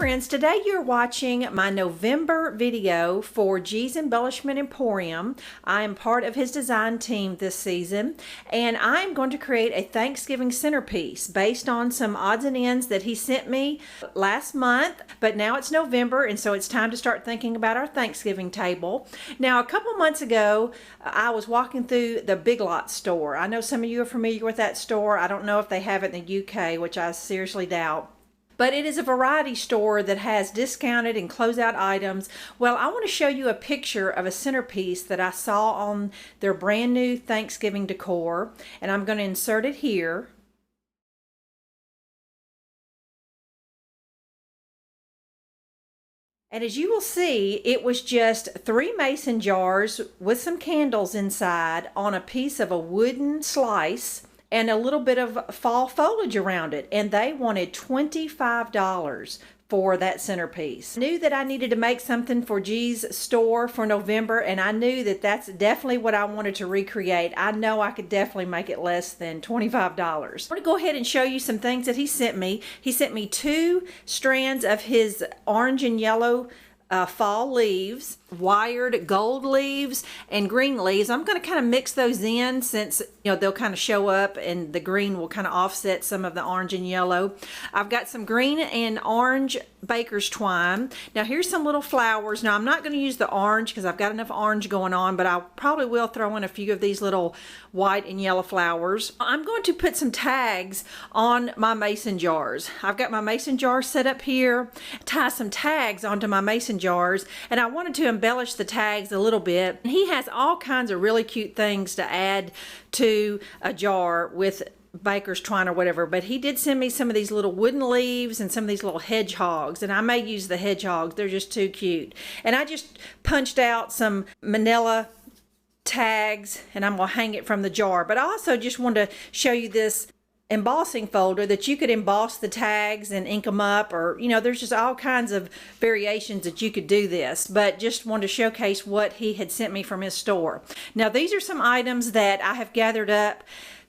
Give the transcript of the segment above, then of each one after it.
friends, today you're watching my November video for G's Embellishment Emporium. I am part of his design team this season, and I'm going to create a Thanksgiving centerpiece based on some odds and ends that he sent me last month, but now it's November, and so it's time to start thinking about our Thanksgiving table. Now, a couple months ago, I was walking through the Big Lots store. I know some of you are familiar with that store. I don't know if they have it in the UK, which I seriously doubt. But it is a variety store that has discounted and closeout items. Well, I want to show you a picture of a centerpiece that I saw on their brand new Thanksgiving decor, and I'm going to insert it here. And as you will see, it was just 3 mason jars with some candles inside on a piece of a wooden slice and a little bit of fall foliage around it, and they wanted $25 for that centerpiece. I knew that I needed to make something for G's store for November, and I knew that that's definitely what I wanted to recreate. I know I could definitely make it less than $25. I want to go ahead and show you some things that he sent me. He sent me 2 strands of his orange and yellow fall leaves, wired gold leaves, and green leaves. I'm going to kind of mix those in since, you know, they'll kind of show up and the green will kind of offset some of the orange and yellow. I've got some green and orange baker's twine. Now here's some little flowers. Now I'm not going to use the orange because I've got enough orange going on, but I probably will throw in a few of these little white and yellow flowers. I'm going to put some tags on my mason jars. I've got my mason jars set up here, tie some tags onto my mason jars, and I wanted to embellish the tags a little bit. He has all kinds of really cute things to add to a jar with baker's twine or whatever, but he did send me some of these little wooden leaves and some of these little hedgehogs, and I may use the hedgehogs. They're just too cute. And I just punched out some manila tags, and I'm gonna hang it from the jar. But I also just wanted to show you this embossing folder that you could emboss the tags and ink them up, or, you know, there's just all kinds of variations that you could do this, but just wanted to showcase what he had sent me from his store. Now these are some items that I have gathered up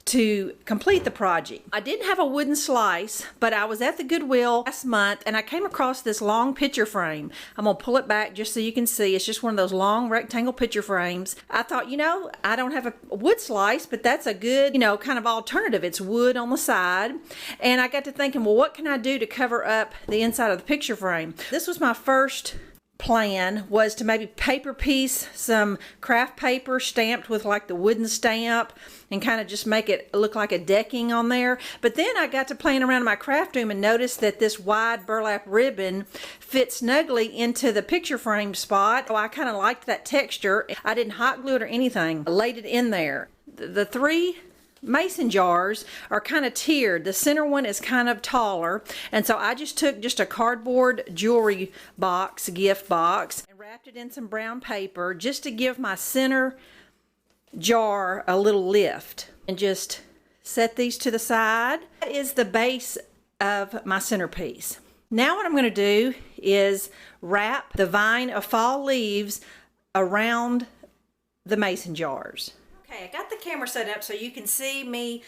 to complete the project. I didn't have a wooden slice, but I was at the Goodwill last month and I came across this long picture frame. I'm gonna pull it back just so you can see. It's just one of those long rectangle picture frames. I thought, you know, I don't have a wood slice, but that's a good, you know, kind of alternative. It's wood on the side. And I got to thinking, well, what can I do to cover up the inside of the picture frame? This was my first plan, was to maybe paper piece some craft paper stamped with like the wooden stamp and kind of just make it look like a decking on there. But then I got to playing around in my craft room and noticed that this wide burlap ribbon fits snugly into the picture frame spot. So I kind of liked that texture. I didn't hot glue it or anything. I laid it in there. The 3 mason jars are kind of tiered. The center one is kind of taller, and so I just took just a cardboard jewelry box, gift box, and wrapped it in some brown paper just to give my center jar a little lift, and just set these to the side. That is the base of my centerpiece. Now what I'm going to do is wrap the vine of fall leaves around the mason jars. Okay, I got the camera set up so you can see me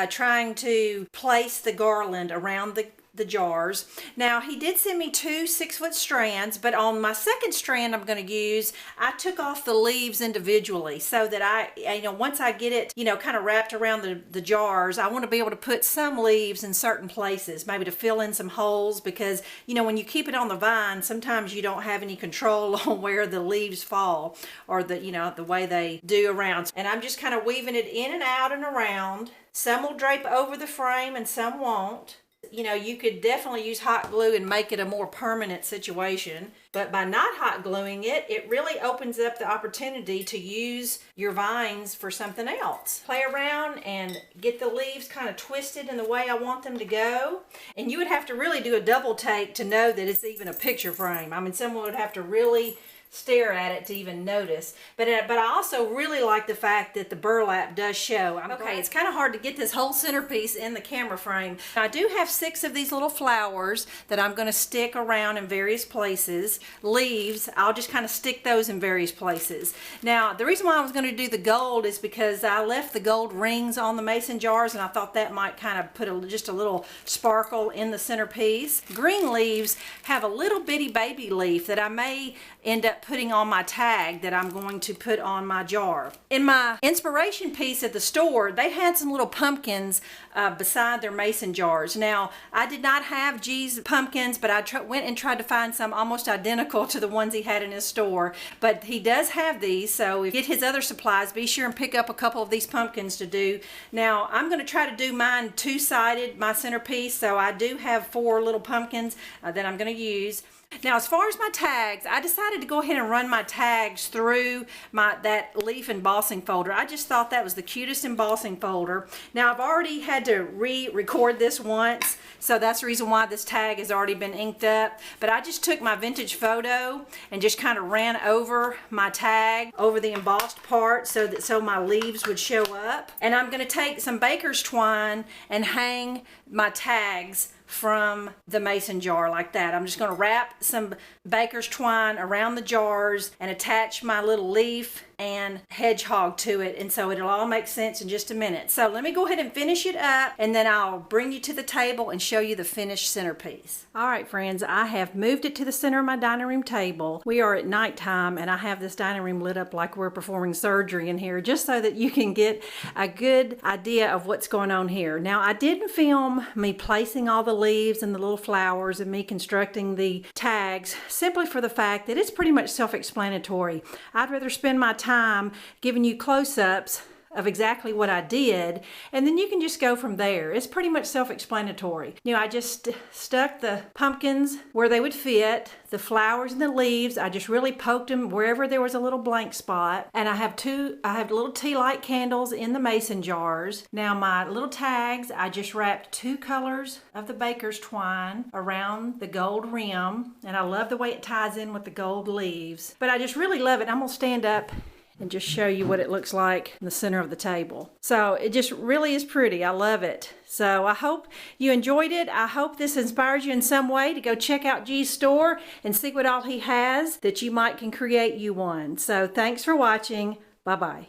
trying to place the garland around the jars. Now, he did send me 2 6-foot strands, but on my second strand I'm going to use, I took off the leaves individually so that you know, once I get it, you know, kind of wrapped around the jars, I want to be able to put some leaves in certain places, maybe to fill in some holes, because, you know, when you keep it on the vine, sometimes you don't have any control on where the leaves fall, or the, you know, the way they do around. And I'm just kind of weaving it in and out and around. Some will drape over the frame and some won't. You know, you could definitely use hot glue and make it a more permanent situation, but by not hot gluing it, it really opens up the opportunity to use your vines for something else. Play around and get the leaves kind of twisted in the way I want them to go. And you would have to really do a double take to know that it's even a picture frame. I mean, someone would have to really stare at it to even notice. But I also really like the fact that the burlap does show. Okay, it's kind of hard to get this whole centerpiece in the camera frame. I do have 6 of these little flowers that I'm going to stick around in various places. Leaves, I'll just kind of stick those in various places. Now, the reason why I was going to do the gold is because I left the gold rings on the mason jars, and I thought that might kind of put just a little sparkle in the centerpiece. Green leaves have a little bitty baby leaf that I may end up putting on my tag that I'm going to put on my jar. In my inspiration piece at the store, they had some little pumpkins beside their mason jars. Now, I did not have G's pumpkins, but I went and tried to find some almost identical to the ones he had in his store. But he does have these, so if you get his other supplies, be sure and pick up a couple of these pumpkins to do. Now, I'm going to try to do mine two-sided, my centerpiece, so I do have 4 little pumpkins that I'm going to use. Now, as far as my tags, I decided to go ahead and run my tags through that leaf embossing folder. I just thought that was the cutest embossing folder. Now, I've already had to re-record this once, so that's the reason why this tag has already been inked up. But I just took my vintage photo and just kind of ran over my tag over the embossed part so my leaves would show up. And I'm going to take some baker's twine and hang my tags from the mason jar like that. I'm just going to wrap some baker's twine around the jars and attach my little leaf and hedgehog to it, and so it'll all make sense in just a minute. So let me go ahead and finish it up, and then I'll bring you to the table and show you the finished centerpiece. All right, friends, I have moved it to the center of my dining room table. We are at nighttime, and I have this dining room lit up like we're performing surgery in here, just so that you can get a good idea of what's going on here. Now, I didn't film me placing all the leaves and the little flowers and me constructing the tags, simply for the fact that it's pretty much self-explanatory. I'd rather spend my time giving you close-ups of exactly what I did, and then you can just go from there. It's pretty much self-explanatory. You know, I just stuck the pumpkins where they would fit, the flowers and the leaves. I just really poked them wherever there was a little blank spot. And I have little tea light candles in the mason jars. Now my little tags, I just wrapped 2 colors of the baker's twine around the gold rim, and I love the way it ties in with the gold leaves. But I just really love it. I'm gonna stand up and just show you what it looks like in the center of the table. So it just really is pretty. I love it. So I hope you enjoyed it. I hope this inspires you in some way to go check out G's store and see what all he has that you might can create you one. So thanks for watching. Bye-bye.